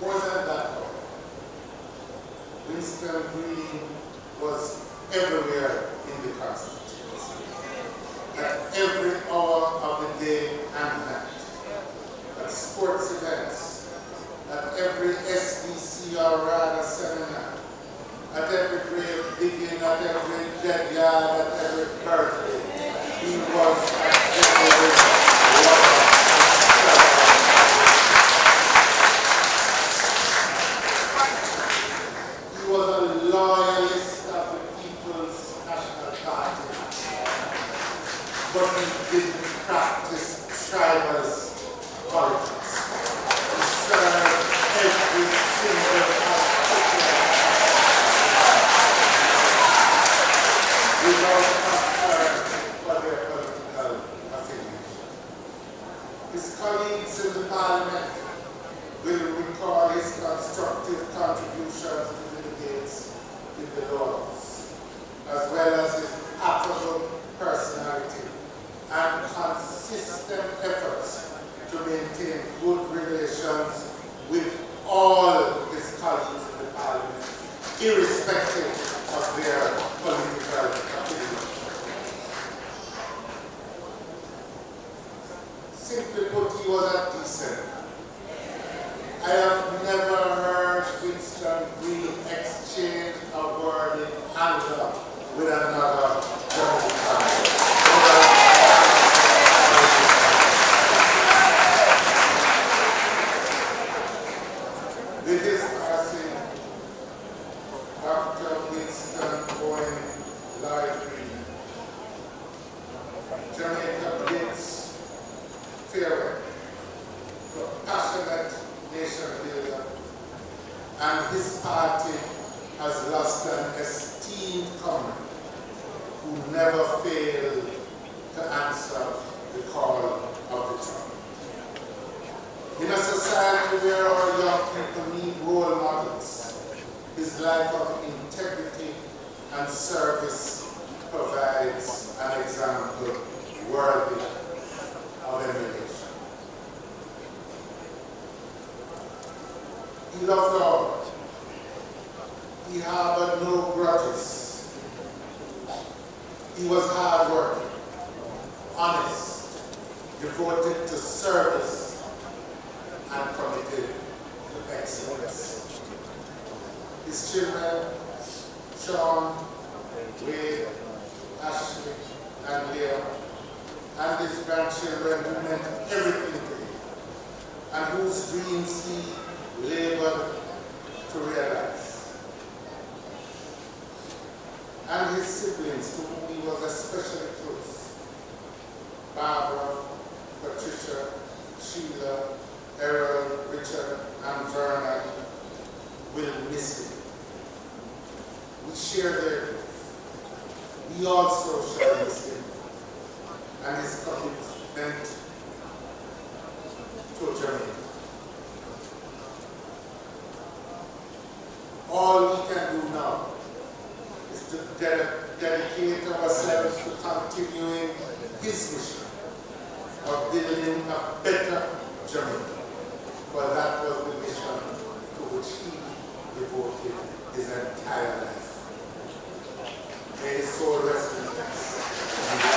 More than that, Winston Green was everywhere in the constituency, at every hour of the day and night, at sports events, at every SDC or RADA seminar, at every grave digging, at every dead yard, at every birthday. He was at every water. He was a loyalist of the People's National Party, but he didn't practice tribalist politics. He served every single without concern for their political affiliation. His colleagues in the Parliament will recall his constructive contributions to the debates in the Lords, as well as his affable personality and consistent efforts to maintain good relations with all his colleagues in the Parliament, irrespective of their political affiliation. Simply put, he was a decent man. I have never heard Winston Green exchange a word in anger with another Jamaican. With his passing, Dr. Winston Owen Lloyd Green, Jamaica bids farewell to a passionate nation builder, and his party has lost an esteemed comrade who never failed to answer the call of the trumpet. In a society where our young people need role models, his life of integrity and service provides an example worthy of emulation. He loved all. He harbored no grudges. He was hardworking, honest, devoted to service, and committed to excellence. His children, Sean, Wade, Ashley, and Leah, and his grandchildren who meant everything to him, and whose dreams he labored to realize. And his siblings, to whom he was especially close, Barbara, Patricia, Sheila, Errol, Richard, and Vernon, will miss him. We share their grief. We also shall miss him and his commitment to Jamaica. All we can do now is to dedicate ourselves to continuing his mission of building a better Jamaica. For that was the mission to which he devoted his entire life. May his soul rest in peace.